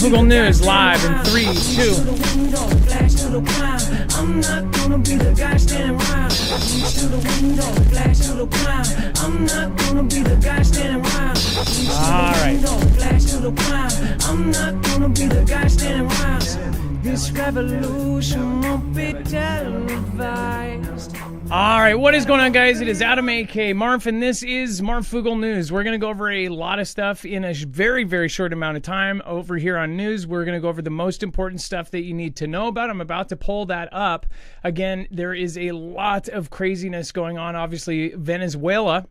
Marfoogle News live in 3, 2. I'm not gonna be the guy standing around. To the window, flash to the ground. I'm not gonna be the guy standing around. All right. Flash to the ground. I'm not gonna be the guy standing around. This revolution won't be televised. All right, what is going on, guys? It is Adam, a.k.a. Marf, and this is Marfoogle News. We're going to go over a lot of stuff in a very, very short amount of time. Over here on news, we're going to go over the most important stuff that you need to know about. I'm about to pull that up. Again, there is a lot of craziness going on. Obviously, Venezuela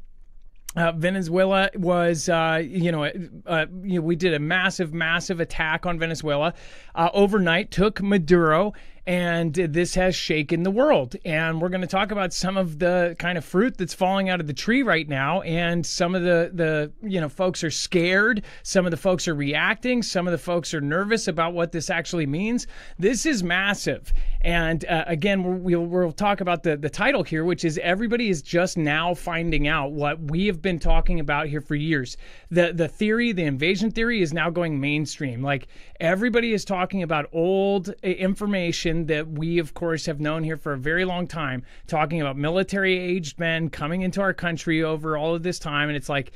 was, we did a massive attack on Venezuela overnight, took Maduro, and this has shaken the world. And we're going to talk about some of the kind of fruit that's falling out of the tree right now. And some of the folks are scared. Some of the folks are reacting. Some of the folks are nervous about what this actually means. This is massive. And again, we'll talk about the title here, which is everybody is just now finding out what we have been talking about here for years. The theory, the invasion theory, is now going mainstream. Like, everybody is talking about old information that we, of course, have known here for a very long time, talking about military-aged men coming into our country over all of this time. And it's like,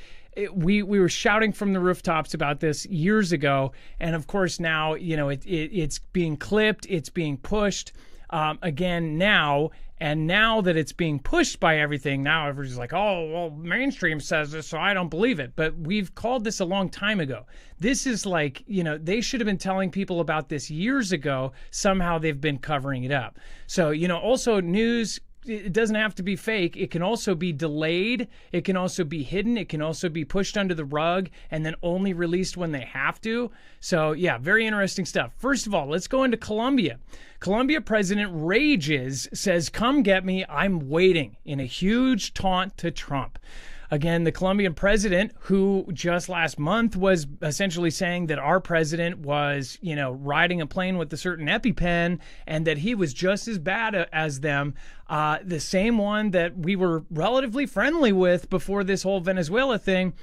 we were shouting from the rooftops about this years ago. And of course, now, it's being clipped, it's being pushed again now. And now that it's being pushed by everything, now everybody's like, oh, well, mainstream says this, so I don't believe it. But we've called this a long time ago. This is like, they should have been telling people about this years ago. Somehow they've been covering it up. So, also news, it doesn't have to be fake. It can also be delayed. It can also be hidden. It can also be pushed under the rug and then only released when they have to. So, yeah, very interesting stuff. First of all, let's go into Colombia. Colombia President rages, says, "Come get me, I'm waiting," in a huge taunt to Trump. Again, the Colombian president, who just last month was essentially saying that our president was, riding a plane with a certain EpiPen and that he was just as bad as them, the same one that we were relatively friendly with before this whole Venezuela thing,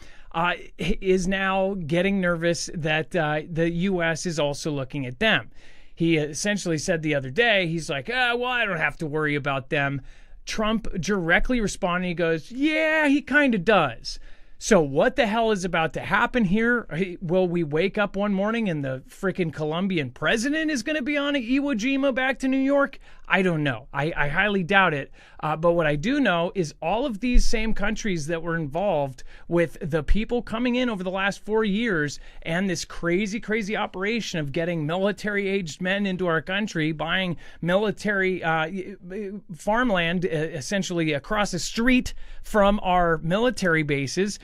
is now getting nervous that the U.S. is also looking at them. He essentially said the other day, he's like, well, I don't have to worry about them. Trump directly responded, he goes, yeah, he kind of does. So what the hell is about to happen here? Will we wake up one morning and the freaking Colombian president is going to be on an Iwo Jima back to New York? I don't know. I highly doubt it. But what I do know is all of these same countries that were involved with the people coming in over the last 4 years and this crazy operation of getting military-aged men into our country, buying military farmland essentially across the street from our military bases,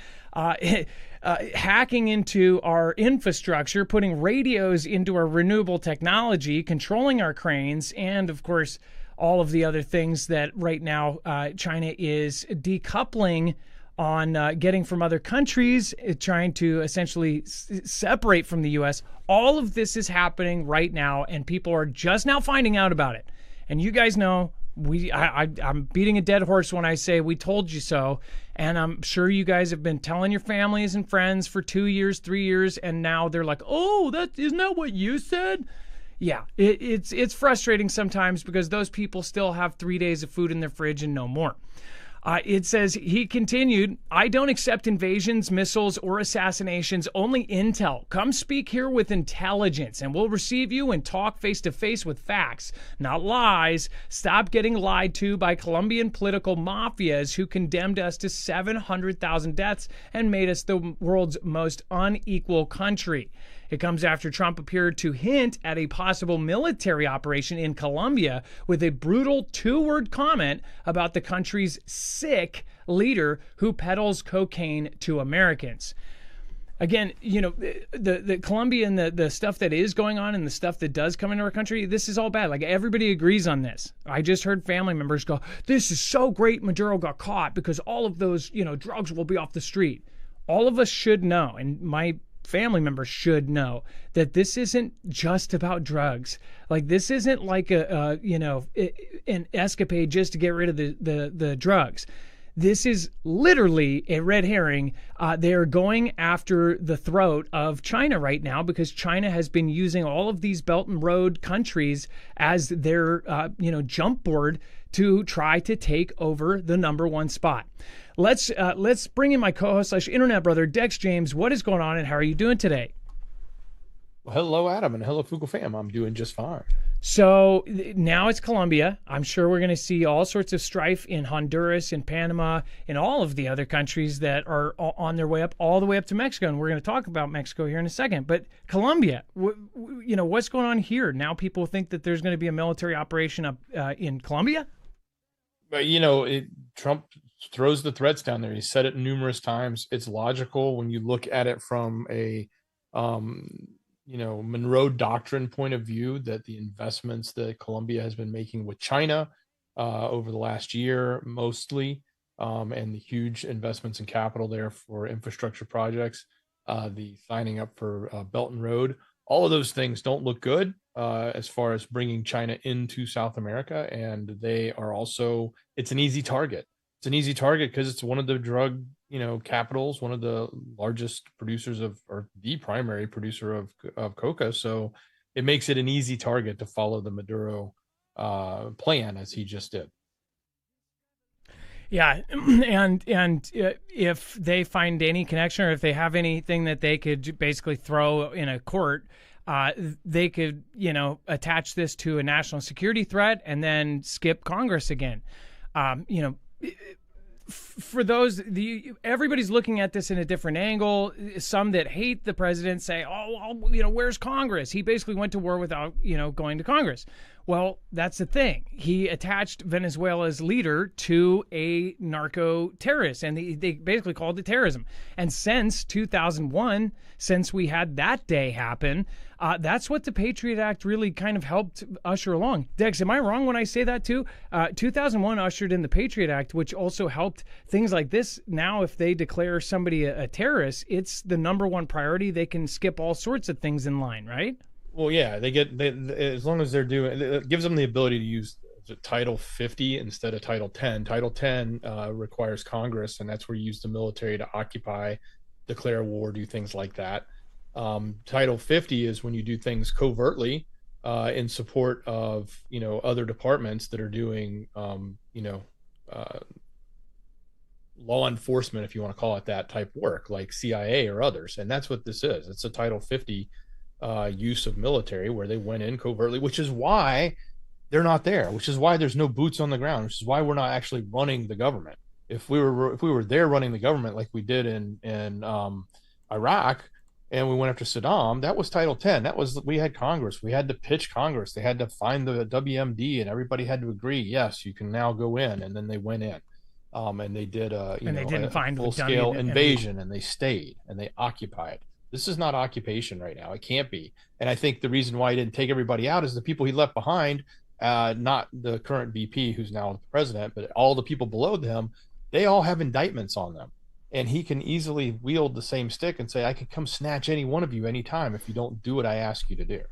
hacking into our infrastructure, putting radios into our renewable technology, controlling our cranes, and of course, all of the other things that right now China is decoupling on getting from other countries, trying to essentially separate from the U.S. All of this is happening right now, and people are just now finding out about it. And you guys know, I'm beating a dead horse when I say we told you so, and I'm sure you guys have been telling your families and friends for 2 years, 3 years, and now they're like, oh, isn't that what you said? Yeah, it's frustrating sometimes because those people still have 3 days of food in their fridge and no more. It says, he continued, I don't accept invasions, missiles, or assassinations, only intel. Come speak here with intelligence, and we'll receive you and talk face-to-face with facts, not lies. Stop getting lied to by Colombian political mafias who condemned us to 700,000 deaths and made us the world's most unequal country. It comes after Trump appeared to hint at a possible military operation in Colombia with a brutal two-word comment about the country's sick leader who peddles cocaine to Americans. Again, the Colombia and the stuff that is going on and the stuff that does come into our country, this is all bad. Like, everybody agrees on this. I just heard family members go, this is so great Maduro got caught because all of those, drugs will be off the street. All of us should know, and my family members should know, that this isn't just about drugs. Like, this isn't like an escapade just to get rid of the drugs. This is literally a red herring. They are going after the throat of China right now because China has been using all of these Belt and Road countries as their, jump board to try to take over the number one spot. Let's bring in my co-host / internet brother, Dex James. What is going on and how are you doing today? Well, hello, Adam, and hello, Fugle fam. I'm doing just fine. So now it's Colombia. I'm sure we're going to see all sorts of strife in Honduras, in Panama, in all of the other countries that are on their way up, all the way up to Mexico. And we're going to talk about Mexico here in a second. But Colombia, what's going on here? Now people think that there's going to be a military operation up in Colombia? But, Trump throws the threats down there. He said it numerous times. It's logical when you look at it from a Monroe Doctrine point of view, that the investments that Colombia has been making with China over the last year mostly, and the huge investments in capital there for infrastructure projects, the signing up for Belt and Road, all of those things don't look good as far as bringing China into South America. And they are also, it's an easy target. It's an easy target because it's one of the drug capitals, one of the largest producers or the primary producer of coca. So it makes it an easy target to follow the Maduro plan, as he just did. Yeah, and if they find any connection, or if they have anything that they could basically throw in a court, they could attach this to a national security threat and then skip Congress again. For those, everybody's looking at this in a different angle. Some that hate the president say, where's Congress? He basically went to war without, going to Congress. Well, that's the thing. He attached Venezuela's leader to a narco terrorist, and they basically called it terrorism. And since 2001, since we had that day happen, that's what the Patriot Act really kind of helped usher along. Dex, am I wrong when I say that too? 2001 ushered in the Patriot Act, which also helped things like this. Now, if they declare somebody a terrorist, it's the number one priority. They can skip all sorts of things in line, right? Well, yeah, they as long as they're doing, it gives them the ability to use Title 50 instead of Title 10. Title 10 requires Congress, and that's where you use the military to occupy, declare war, do things like that. Title 50 is when you do things covertly in support of other departments that are doing law enforcement, if you want to call it that, type work, like CIA or others. And that's what this is. It's a Title 50 use of military, where they went in covertly, which is why they're not there, which is why there's no boots on the ground, which is why we're not actually running the government. If we were there running the government like we did in Iraq, and we went after Saddam, that was Title 10. We had Congress. We had to pitch Congress. They had to find the WMD, and everybody had to agree, yes, you can now go in. And then they went in, and they did a full-scale invasion, and they stayed and they occupied. This is not occupation right now. It can't be. And I think the reason why he didn't take everybody out is the people he left behind, not the current VP who's now the president, but all the people below them, they all have indictments on them. And he can easily wield the same stick and say, I could come snatch any one of you anytime if you don't do what I ask you to do.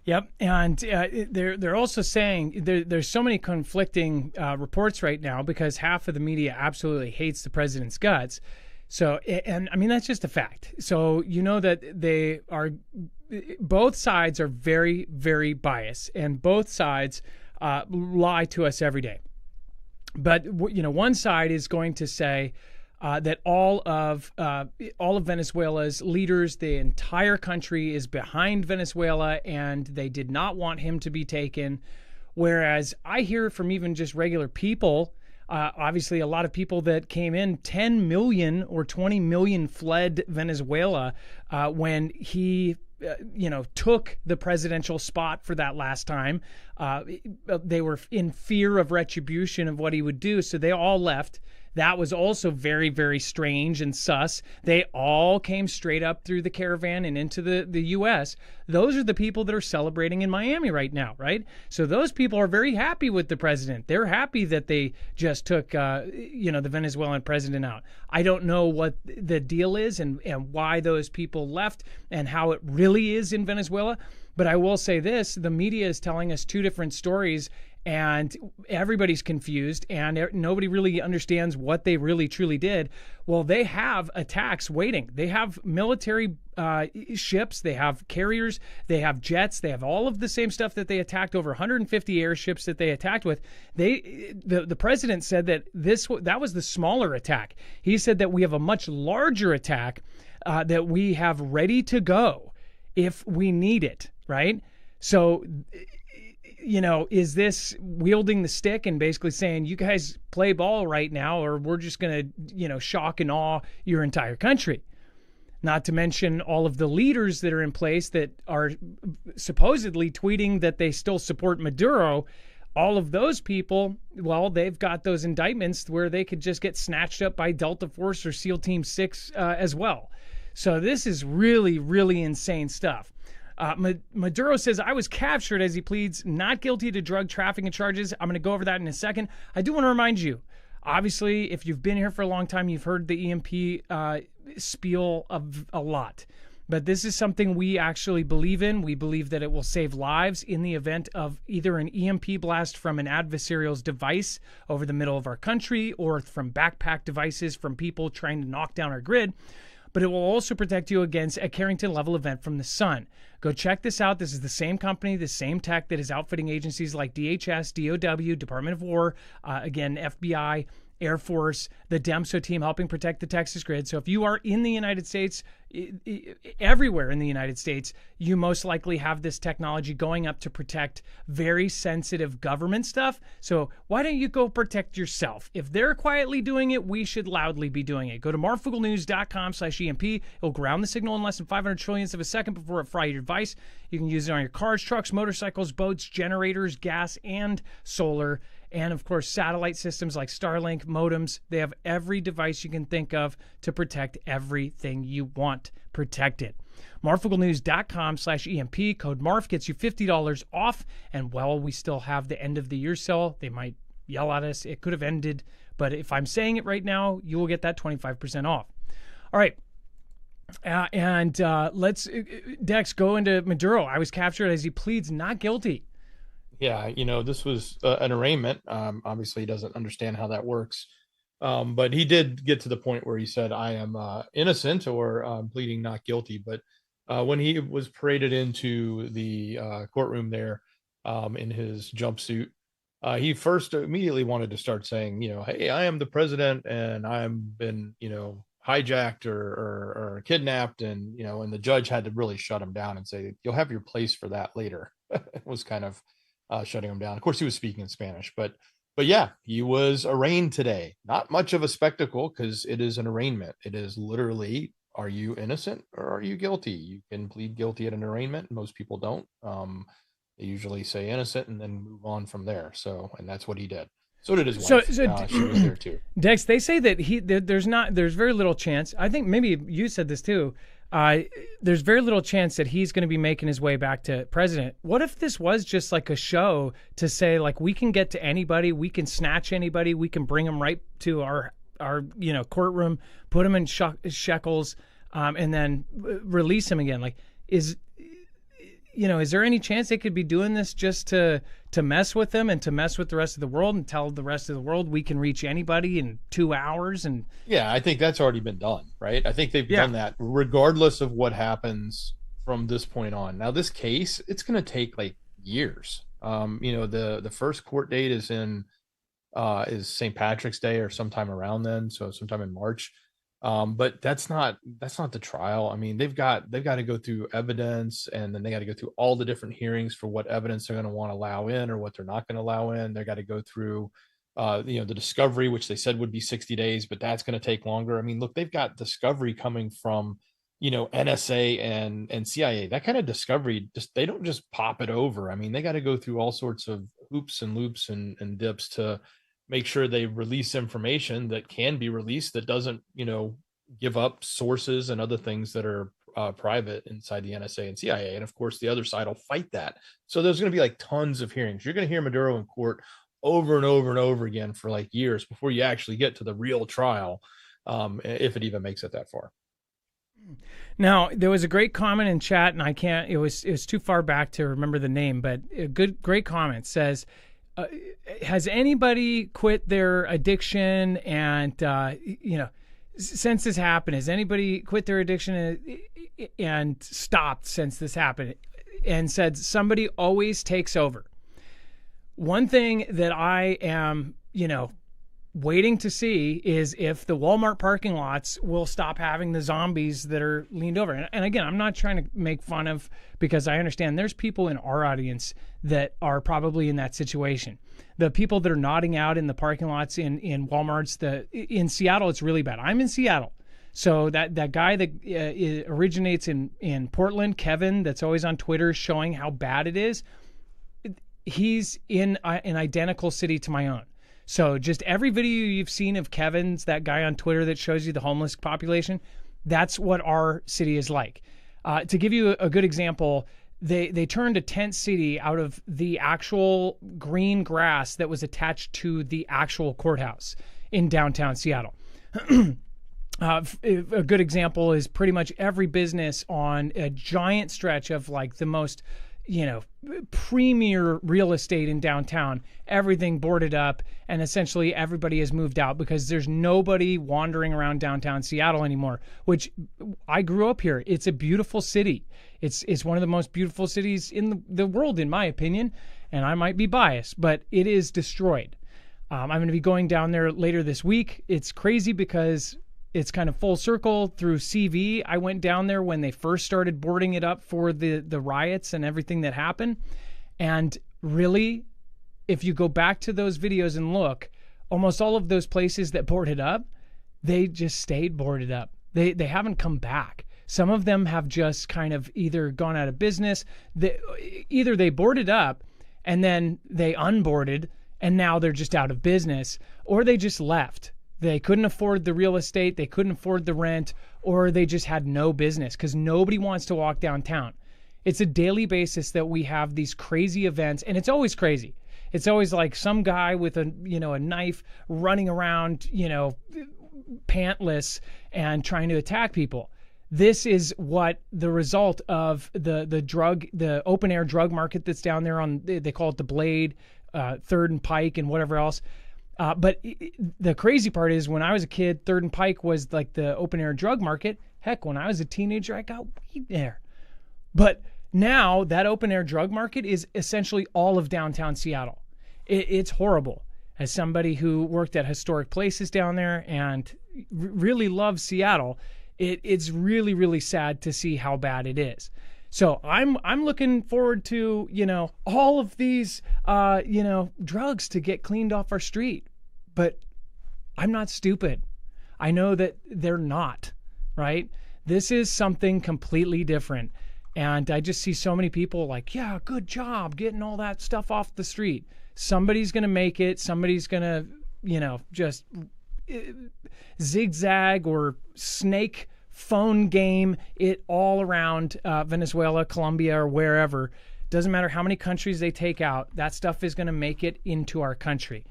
Yep, and they're also saying there's so many conflicting reports right now because half of the media absolutely hates the president's guts. So, and I mean, that's just a fact. So, that both sides are very, very biased, and both sides lie to us every day. But, one side is going to say that all of Venezuela's leaders, the entire country is behind Venezuela, and they did not want him to be taken. Whereas I hear from even just regular people, obviously a lot of people that came in, 10 million or 20 million fled Venezuela when he took the presidential spot for that last time. They were in fear of retribution of what he would do, so they all left. That was also very, very strange and sus. They all came straight up through the caravan and into the U.S. Those are the people that are celebrating in Miami right now, right? So those people are very happy with the president. They're happy that they just took, the Venezuelan president out. I don't know what the deal is and why those people left and how it really is in Venezuela. But I will say this, the media is telling us two different stories, and everybody's confused, and nobody really understands what they really truly did. Well, they have attacks waiting. They have military ships, they have carriers, they have jets, they have all of the same stuff that they attacked, over 150 airships that they attacked with. The president said that that was the smaller attack. He said that we have a much larger attack that we have ready to go if we need it, right? So, is this wielding the stick and basically saying, you guys play ball right now, or we're just going to, shock and awe your entire country? Not to mention all of the leaders that are in place that are supposedly tweeting that they still support Maduro. All of those people, well, they've got those indictments where they could just get snatched up by Delta Force or SEAL Team 6 as well. So this is really, really insane stuff. Maduro says, I was captured, as he pleads not guilty to drug trafficking charges. I'm going to go over that in a second. I do want to remind you, obviously, if you've been here for a long time, you've heard the EMP spiel of a lot. But this is something we actually believe in. We believe that it will save lives in the event of either an EMP blast from an adversarial's device over the middle of our country, or from backpack devices from people trying to knock down our grid. But it will also protect you against a Carrington-level event from the sun. Go check this out. This is the same company, the same tech that is outfitting agencies like DHS, DOW, Department of War, again, FBI, Air Force, the DEMSO team helping protect the Texas grid. So if you are in the United States, everywhere in the United States, you most likely have this technology going up to protect very sensitive government stuff. So why don't you go protect yourself? If they're quietly doing it, we should loudly be doing it. Go to marfooglenews.com/EMP. It'll ground the signal in less than 500 trillionths of a second before it fries your device. You can use it on your cars, trucks, motorcycles, boats, generators, gas, and solar. And, of course, satellite systems like Starlink, modems. They have every device you can think of to protect everything you want protected. marfooglenews.com/EMP. Code MARF gets you $50 off. And while we still have the end of the year sale, they might yell at us. It could have ended. But if I'm saying it right now, you will get that 25% off. All right. Let's, Dex, go into Maduro. I was captured as he pleads not guilty. Yeah, this was an arraignment. Obviously, he doesn't understand how that works. But he did get to the point where he said, I am innocent, or pleading not guilty. But when he was paraded into the courtroom there in his jumpsuit, he first immediately wanted to start saying, hey, I am the president and I've been, hijacked or kidnapped. And, and the judge had to really shut him down and say, you'll have your place for that later. It was kind of shutting him down. Of course, he was speaking in Spanish, but yeah, he was arraigned today. Not much of a spectacle because it is an arraignment. It is literally, are you innocent or are you guilty? You can plead guilty at an arraignment. Most people don't. They usually say innocent and then move on from there. So, and that's what he did. So did his wife. She was there too. Dex, they say that there's very little chance. I think maybe you said this too. There's very little chance that he's going to be making his way back to president. What if this was just like a show to say, like, we can get to anybody, we can snatch anybody, we can bring them right to our courtroom, put them in shekels, and then release him again? Like, is there any chance they could be doing this just to mess with them and to mess with the rest of the world and tell the rest of the world we can reach anybody in 2 hours? And yeah, I think that's already been done, right? I think they've done that regardless of what happens from this point on. Now, this case, it's going to take like years. The first court date is St. Patrick's Day or sometime around then, so sometime in March. But that's not the trial. I mean, they've got to go through evidence, and then they got to go through all the different hearings for what evidence they're going to want to allow in or what they're not going to allow in. They got to go through, the discovery, which they said would be 60 days, but that's going to take longer. I mean, look, they've got discovery coming from, NSA and CIA. That kind of discovery, they don't just pop it over. I mean, they got to go through all sorts of hoops and loops and dips to make sure they release information that can be released, that doesn't, give up sources and other things that are private inside the NSA and CIA. And of course, the other side will fight that. So there's going to be like tons of hearings. You're going to hear Maduro in court over and over and over again for like years before you actually get to the real trial, if it even makes it that far. Now, there was a great comment in chat, and it was too far back to remember the name, but a great comment says, has anybody quit their addiction and since this happened? Has anybody quit their addiction and stopped since this happened? And said somebody always takes over. One thing that I am, waiting to see is if the Walmart parking lots will stop having the zombies that are leaned over. And again, I'm not trying to make fun of, because I understand there's people in our audience that are probably in that situation. The people that are nodding out in the parking lots in Walmarts, in Seattle, it's really bad. I'm in Seattle. So that guy that originates in Portland, Kevin, that's always on Twitter showing how bad it is, he's in an identical city to my own. So just every video you've seen of Kevin's, that guy on Twitter that shows you the homeless population, that's what our city is like. To give you a good example, they turned a tent city out of the actual green grass that was attached to the actual courthouse in downtown Seattle. A good example is pretty much every business on a giant stretch of like the most premier real estate in downtown, everything boarded up, and essentially everybody has moved out because there's nobody wandering around downtown Seattle anymore, which I grew up here. It's a beautiful city. It's one of the most beautiful cities in the world, in my opinion, and I might be biased, but it is destroyed. I'm going to be going down there later this week. It's crazy because it's kind of full circle through CV. I went down there when they first started boarding it up for the riots and everything that happened. And really, if you go back to those videos and look, almost all of those places that boarded up, they just stayed boarded up. They haven't come back. Some of them have just kind of either gone out of business. Either they boarded up and then they unboarded and now they're just out of business, or they just left. They couldn't afford the real estate, they couldn't afford the rent, or they just had no business because nobody wants to walk downtown. It's a daily basis that we have these crazy events, and it's always crazy. It's always like some guy with a knife running around, pantless and trying to attack people. This is what the result of the open air drug market that's down there on, they call it the Blade, 3rd and Pike and whatever else. But the crazy part is when I was a kid, 3rd and Pike was like the open air drug market. Heck, when I was a teenager, I got weed there. But now that open air drug market is essentially all of downtown Seattle. It's horrible. As somebody who worked at historic places down there and really loves Seattle, it's really, really sad to see how bad it is. So I'm looking forward to, all of these, drugs to get cleaned off our street. But I'm not stupid. I know that they're not, right? This is something completely different. And I just see so many people like, yeah, good job getting all that stuff off the street. Somebody's going to make it. Somebody's going to, just zigzag or snake phone game it all around Venezuela, Colombia, or wherever. Doesn't matter how many countries they take out. That stuff is going to make it into our country.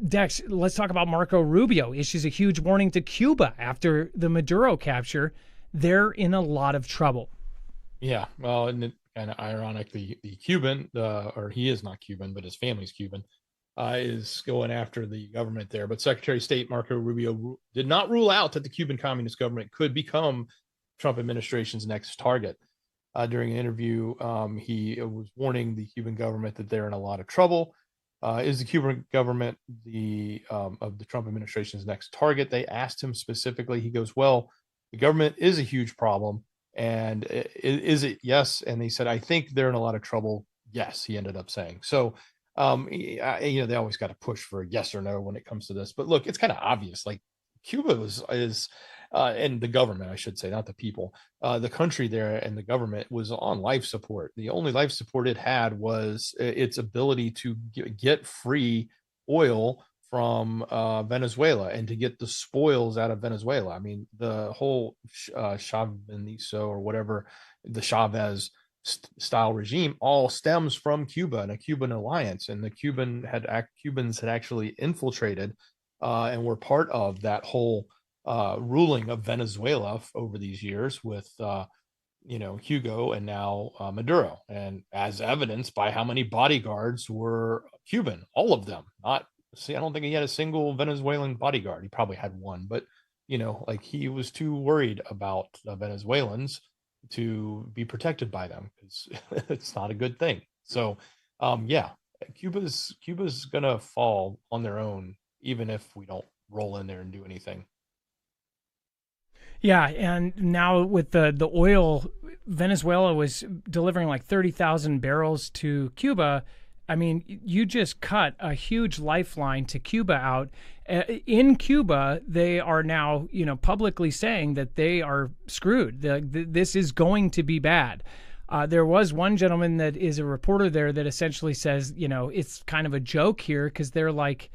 Dex, let's talk about Marco Rubio. Issues a huge warning to Cuba after the Maduro capture. They're in a lot of trouble. Yeah, well, and kind of ironic, the Cuban, or he is not Cuban, but his family's Cuban, is going after the government there. But Secretary of State Marco Rubio did not rule out that the Cuban Communist government could become Trump administration's next target. During an interview, he was warning the Cuban government that they're in a lot of trouble. Is the Cuban government of the Trump administration's next target? They asked him specifically. He goes, well, the government is a huge problem. And is it? Yes. And they said, I think they're in a lot of trouble. Yes, he ended up saying. So, they always got to push for a yes or no when it comes to this. But look, it's kind of obvious. Like Cuba is and the government, I should say, not the people, the country there and the government was on life support. The only life support it had was its ability to get free oil from Venezuela and to get the spoils out of Venezuela. I mean, the whole Chavenizo or whatever, the Chavez style regime all stems from Cuba and a Cuban alliance. And the Cubans had actually infiltrated and were part of that whole ruling of Venezuela over these years with Hugo and now Maduro, and as evidenced by how many bodyguards were Cuban, all of them. Not see, I don't think he had a single Venezuelan bodyguard. He probably had one, but like he was too worried about Venezuelans to be protected by them because it's not a good thing. So, yeah, Cuba's gonna fall on their own, even if we don't roll in there and do anything. Yeah, and now with the oil, Venezuela was delivering like 30,000 barrels to Cuba. I mean, you just cut a huge lifeline to Cuba out. In Cuba, they are now, publicly saying that they are screwed. This is going to be bad. There was one gentleman that is a reporter there that essentially says, it's kind of a joke here because they're like,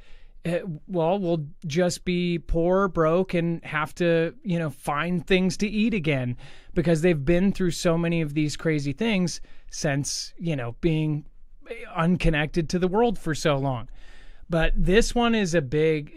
well, we'll just be poor, broke, and have to, find things to eat again because they've been through so many of these crazy things since, being unconnected to the world for so long. But this one is a big,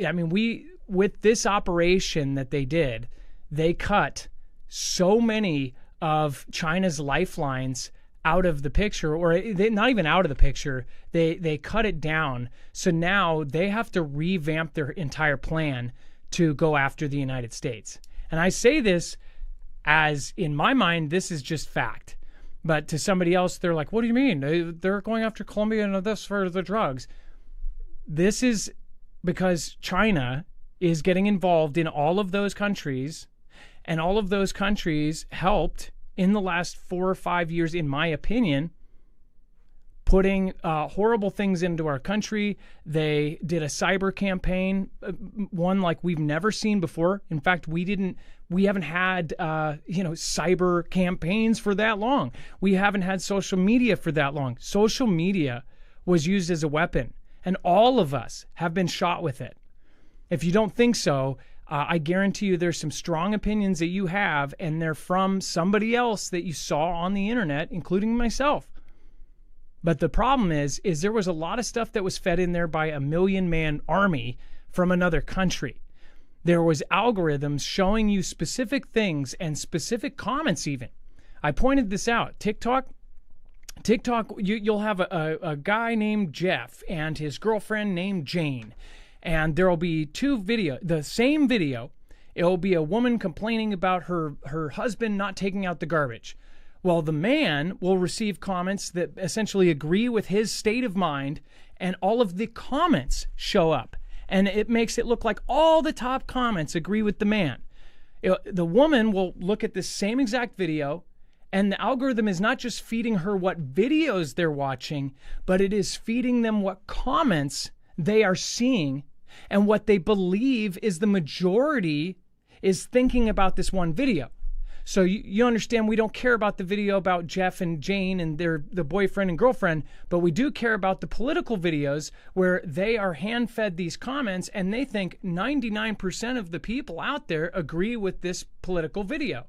with this operation that they did, they cut so many of China's lifelines out of the picture, or not even out of the picture. They cut it down. So now they have to revamp their entire plan to go after the United States. And I say this as, in my mind, this is just fact. But to somebody else, they're like, what do you mean? They're going after Colombia and this for the drugs. This is because China is getting involved in all of those countries, and all of those countries helped in the last 4 or 5 years, in my opinion, putting horrible things into our country. They did a cyber campaign, one like we've never seen before. In fact, we haven't had cyber campaigns for that long. We haven't had social media for that long. Social media was used as a weapon, and all of us have been shot with it. If you don't think so, I guarantee you there's some strong opinions that you have, and they're from somebody else that you saw on the internet, including myself. But the problem is there was a lot of stuff that was fed in there by a 1,000,000-man army from another country. There was algorithms showing you specific things and specific comments even. I pointed this out. TikTok, you'll have a guy named Jeff and his girlfriend named Jane. And there will be the same video. It will be a woman complaining about her husband not taking out the garbage. Well, the man will receive comments that essentially agree with his state of mind, and all of the comments show up. And it makes it look like all the top comments agree with the man. The woman will look at this same exact video, and the algorithm is not just feeding her what videos they're watching, but it is feeding them what comments they are seeing and what they believe is the majority is thinking about this one video. So you understand, we don't care about the video about Jeff and Jane and the boyfriend and girlfriend, but we do care about the political videos where they are hand-fed these comments and they think 99% of the people out there agree with this political video.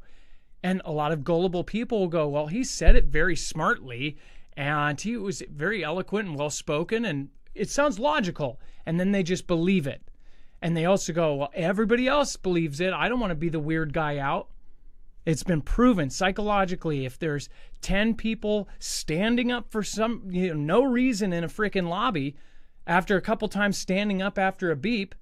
And a lot of gullible people will go, well, he said it very smartly and he was very eloquent and well-spoken and it sounds logical. And then they just believe it. And they also go, well, everybody else believes it. I don't want to be the weird guy out. It's been proven psychologically, if there's 10 people standing up for some no reason in a freaking lobby, after a couple times standing up after a beep,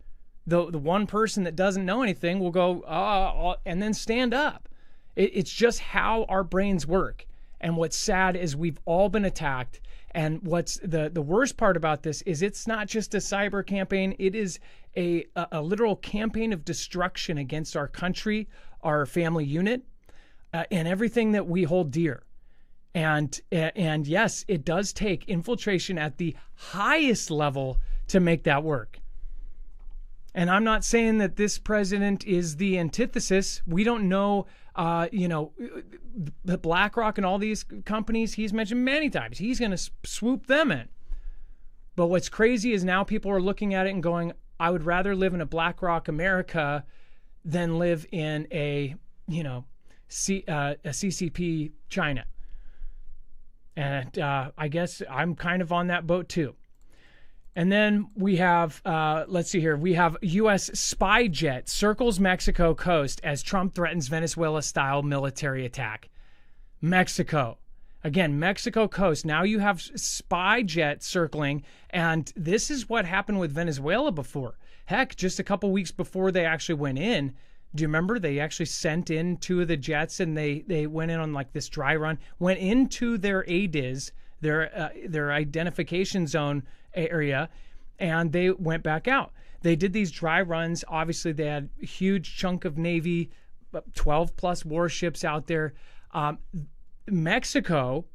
the one person that doesn't know anything will go, and then stand up. It's just how our brains work. And what's sad is we've all been attacked. And what's the worst part about this is it's not just a cyber campaign. It is a literal campaign of destruction against our country, our family unit, and everything that we hold dear. And yes, it does take infiltration at the highest level to make that work. And I'm not saying that this president is the antithesis. We don't know, the BlackRock and all these companies he's mentioned many times. He's going to swoop them in. But what's crazy is now people are looking at it and going, I would rather live in a BlackRock America than live in a CCP China. And I guess I'm kind of on that boat too. And then we have, let's see here, we have U.S. spy jet circles Mexico coast as Trump threatens Venezuela-style military attack. Mexico. Again, Mexico coast. Now you have spy jets circling, and this is what happened with Venezuela before. Heck, just a couple weeks before they actually went in, do you remember they actually sent in 2 of the jets, and they went in on like this dry run, went into their ADIZ, their identification zone area, and they went back out. They did these dry runs. Obviously, they had a huge chunk of Navy, 12 plus warships out there. Mexico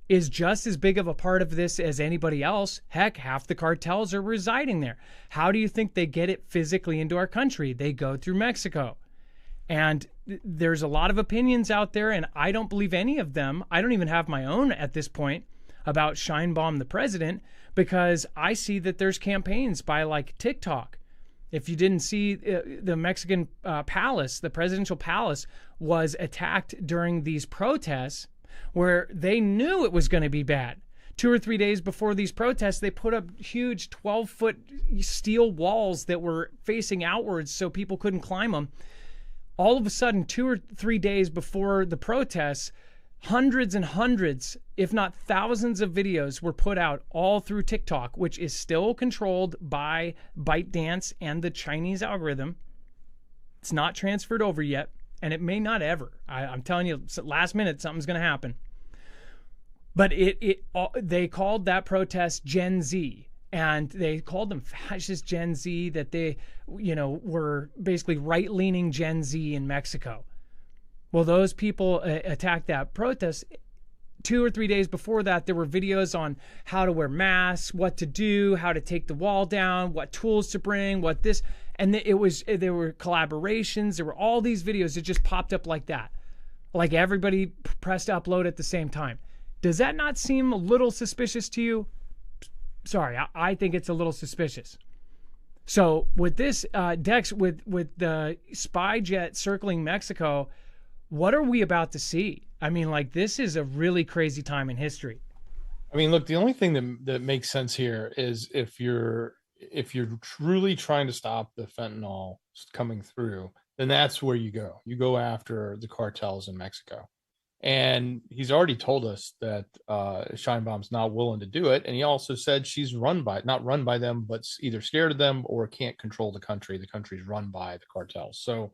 is just as big of a part of this as anybody else. Heck, half the cartels are residing there. How do you think they get it physically into our country? They go through Mexico. And there's a lot of opinions out there, and I don't believe any of them. I don't even have my own at this point about Sheinbaum the president, because I see that there's campaigns by like TikTok. If you didn't see, the Mexican palace, the presidential palace, was attacked during these protests where they knew it was going to be bad. 2 or 3 days before these protests, they put up huge 12-foot steel walls that were facing outwards so people couldn't climb them. All of a sudden, 2 or 3 days before the protests, hundreds and hundreds, if not thousands of videos were put out all through TikTok, which is still controlled by ByteDance and the Chinese algorithm. It's not transferred over yet, and it may not ever. I'm telling you, last minute, something's going to happen. But they called that protest Gen Z, and they called them fascist Gen Z, that they, were basically right-leaning Gen Z in Mexico. Well, those people attacked that protest. 2 or 3 days before that, there were videos on how to wear masks, what to do, how to take the wall down, what tools to bring, what this, and there were collaborations. There were all these videos that just popped up like that, like everybody pressed upload at the same time. Does that not seem a little suspicious to you? Sorry, I think it's a little suspicious. So with this, Dex, with the spy jet circling Mexico, what are we about to see? I mean, like, this is a really crazy time in history. I mean, look, the only thing that makes sense here is if you're truly trying to stop the fentanyl coming through, then that's where you go. You go after the cartels in Mexico. And he's already told us that Scheinbaum's not willing to do it. And he also said she's not run by them, but either scared of them or can't control the country. The country's run by the cartels. So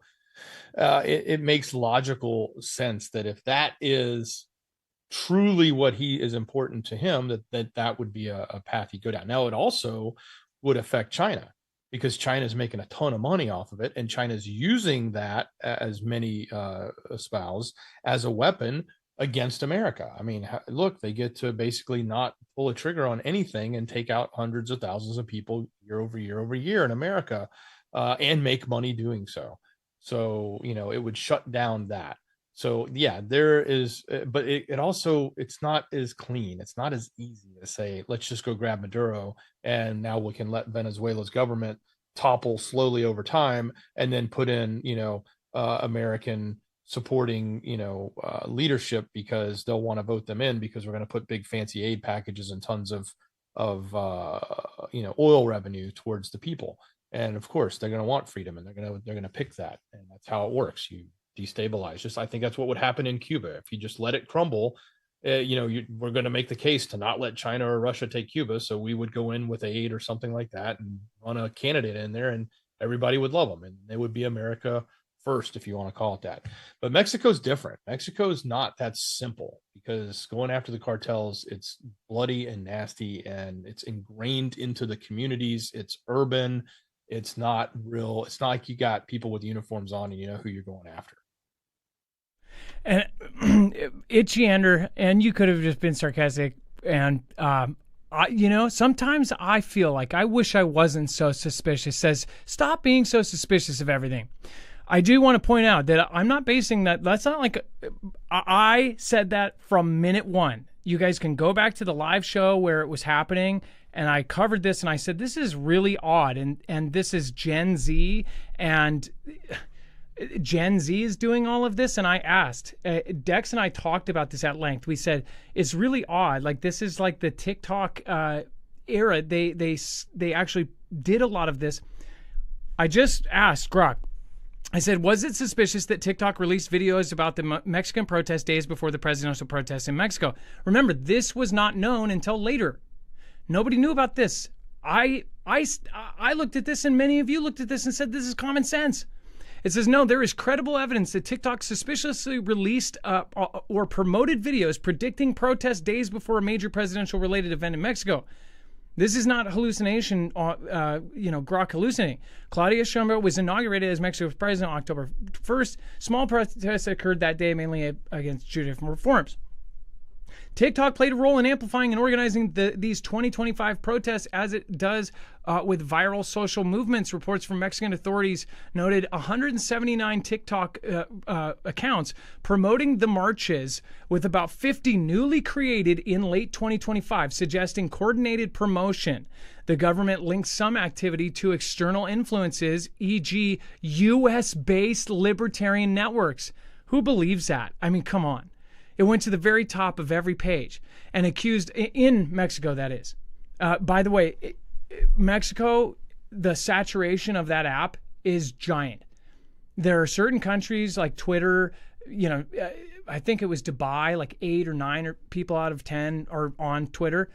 it makes logical sense that if that is truly what he is important to him, that would be a path he'd go down. Now, it also would affect China, because China is making a ton of money off of it, and China's using that, as many espouse, as a weapon against America. I mean, look, they get to basically not pull a trigger on anything and take out hundreds of thousands of people year over year over year in America, and make money doing so. So, it would shut down that. So, yeah, there is, but it also, it's not as clean. It's not as easy to say, let's just go grab Maduro, and now we can let Venezuela's government topple slowly over time, and then put in, American supporting, leadership, because they'll want to vote them in, because we're going to put big fancy aid packages and tons of oil revenue towards the people. And of course, they're going to want freedom, and they're going to pick that, and that's how it works. You destabilize. I think that's what would happen in Cuba if you just let it crumble. We're going to make the case to not let China or Russia take Cuba, so we would go in with aid or something like that and run a candidate in there, and everybody would love them, and they would be America first, if you want to call it that. But Mexico's different. Mexico's not that simple, because going after the cartels, it's bloody and nasty, and it's ingrained into the communities. It's urban. It's not real. It's not like you got people with uniforms on and you know who you're going after. And Itchiander, and you could have just been sarcastic. And, sometimes I feel like I wish I wasn't so suspicious. Says, stop being so suspicious of everything. I do want to point out that I'm not basing that. That's not like I said that from minute one. You guys can go back to the live show where it was happening, and I covered this, and I said, this is really odd, and this is Gen Z, and Gen Z is doing all of this. And I asked, Dex and I talked about this at length. We said, it's really odd. Like, this is like the TikTok era. They actually did a lot of this. I just asked Grok, I said, was it suspicious that TikTok released videos about the Mexican protest days before the presidential protests in Mexico? Remember, this was not known until later. Nobody knew about this. I looked at this, and many of you looked at this and said, this is common sense. It says, no, there is credible evidence that TikTok suspiciously released or promoted videos predicting protest days before a major presidential related event in Mexico. This is not hallucination, grok hallucinating. Claudia Sheinbaum was inaugurated as Mexico's president on October 1st. Small protests occurred that day, mainly against judicial reforms. TikTok played a role in amplifying and organizing these 2025 protests, as it does with viral social movements. Reports from Mexican authorities noted 179 TikTok accounts promoting the marches, with about 50 newly created in late 2025, suggesting coordinated promotion. The government links some activity to external influences, e.g., U.S.-based libertarian networks. Who believes that? I mean, come on. It went to the very top of every page and accused, in Mexico, that is. By the way, Mexico, the saturation of that app is giant. There are certain countries like Twitter, I think it was Dubai, like 8 or 9 people out of 10 are on Twitter.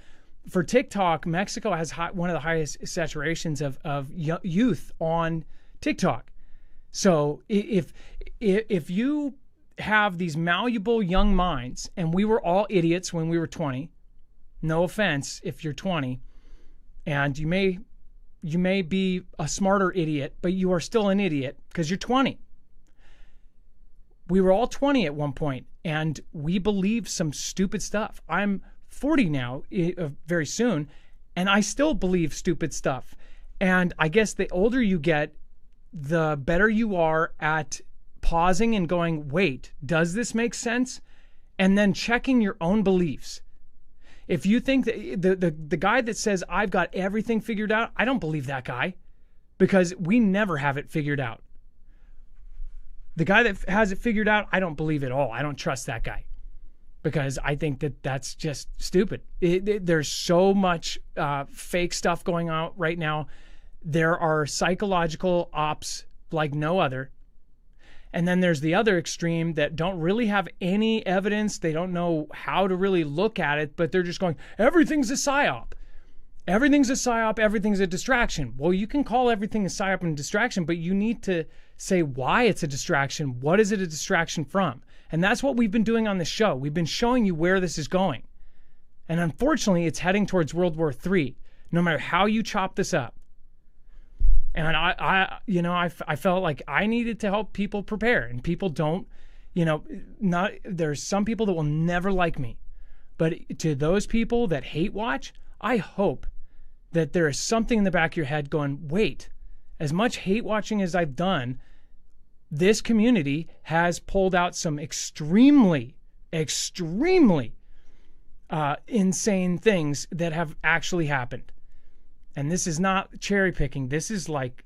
For TikTok, Mexico has one of the highest saturations of youth on TikTok. So if you have these malleable young minds, and we were all idiots when we were 20, no offense if you're 20, and you may be a smarter idiot, but you are still an idiot because you're 20. We were all 20 at one point, and we believed some stupid stuff. I'm 40 now, very soon, and I still believe stupid stuff. And I guess the older you get, the better you are at pausing and going, wait, does this make sense? And then checking your own beliefs. If you think that the guy that says, I've got everything figured out, I don't believe that guy, because we never have it figured out. The guy that has it figured out, I don't believe at all. I don't trust that guy, because I think that that's just stupid. There's so much fake stuff going on right now. There are psychological ops like no other. And then there's the other extreme that don't really have any evidence. They don't know how to really look at it, but they're just going, everything's a psyop. Everything's a psyop. Everything's a distraction. Well, you can call everything a psyop and distraction, but you need to say why it's a distraction. What is it a distraction from? And that's what we've been doing on the show. We've been showing you where this is going. And unfortunately, it's heading towards World War III, no matter how you chop this up. And I felt like I needed to help people prepare, and people don't, there's some people that will never like me, but to those people that hate watch, I hope that there is something in the back of your head going, wait, as much hate watching as I've done, this community has pulled out some extremely insane things that have actually happened. And this is not cherry picking. This is like,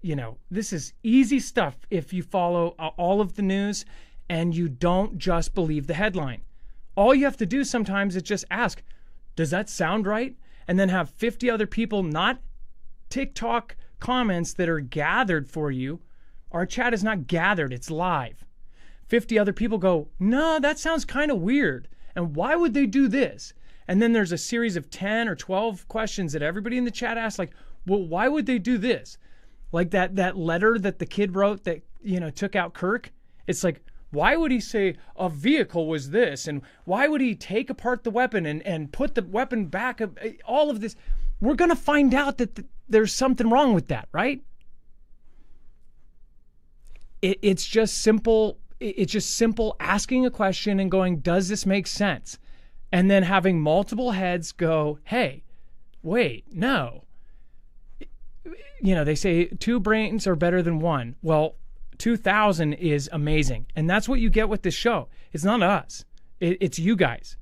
this is easy stuff if you follow all of the news and you don't just believe the headline. All you have to do sometimes is just ask, does that sound right? And then have 50 other people, not TikTok comments that are gathered for you. Our chat is not gathered, it's live. 50 other people go, no, that sounds kind of weird. And why would they do this? And then there's a series of 10 or 12 questions that everybody in the chat asks, like, well, why would they do this? Like that letter that the kid wrote that, took out Kirk. It's like, why would he say a vehicle was this? And why would he take apart the weapon and put the weapon back? All of this. We're going to find out that there's something wrong with that, right? It's just simple. It's just simple asking a question and going, does this make sense? And then having multiple heads go, hey, wait, no. They say 2 brains are better than 1. Well, 2,000 is amazing. And that's what you get with this show. It's not us. It's you guys.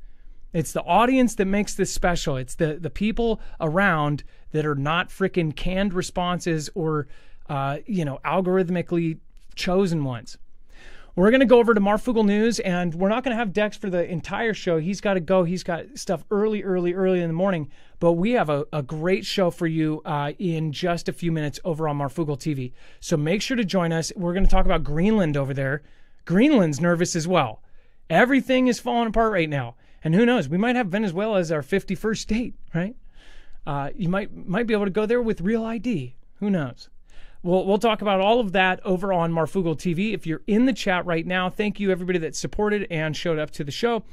It's the audience that makes this special. It's the people around that are not freaking canned responses or, algorithmically chosen ones. We're going to go over to Marfoogle News, and we're not going to have Dex for the entire show. He's got to go. He's got stuff early in the morning. But we have a great show for you in just a few minutes over on Marfoogle TV. So make sure to join us. We're going to talk about Greenland over there. Greenland's nervous as well. Everything is falling apart right now. And who knows? We might have Venezuela as our 51st state, right? You might be able to go there with real ID. Who knows? We'll talk about all of that over on Marfoogle TV. If you're in the chat right now, thank you everybody that supported and showed up to the show.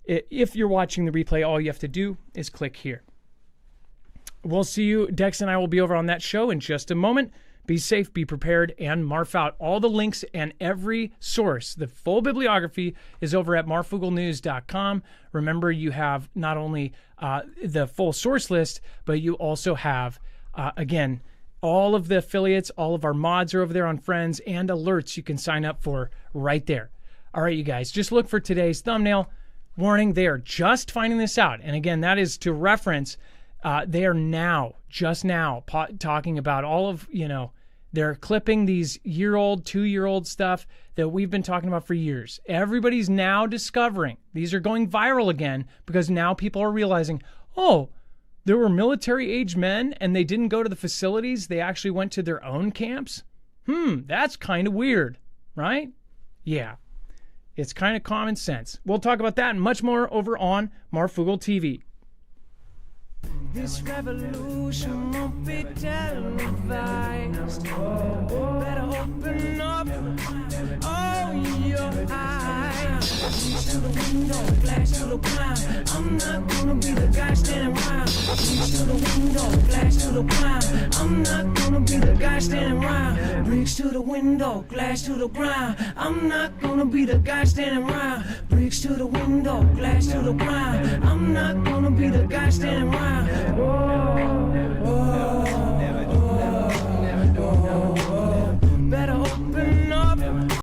If you're watching the replay, all you have to do is click here. We'll see you. Dex and I will be over on that show in just a moment. Be safe, be prepared, and marf out. All the links and every source, the full bibliography, is over at marfooglenews.com. Remember, you have not only the full source list, but you also have, again, all of the affiliates, all of our mods are over there on Friends, and alerts you can sign up for right there. All right, you guys, just look for today's thumbnail. Warning, they are just finding this out. And again, that is to reference, they are just now talking about all of, they're clipping these year-old, 2-year-old stuff that we've been talking about for years. Everybody's now discovering. These are going viral again because now people are realizing, oh, there were military-age men and they didn't go to the facilities. They actually went to their own camps. That's kind of weird, right? Yeah, it's kind of common sense. We'll talk about that and much more over on Marfoogle TV. This revolution won't be televised. Better open up all your eyes. Reach to the window, flash to the ground. I'm not gonna be the guy standing around. Reach to the window, flash to the ground. I'm not gonna be the guy standing around. Bricks to the window, glass to the ground. I'm not gonna be the guy standing around. Bricks to the window, glass to the ground. I'm not gonna be the guy standing around. Whoa.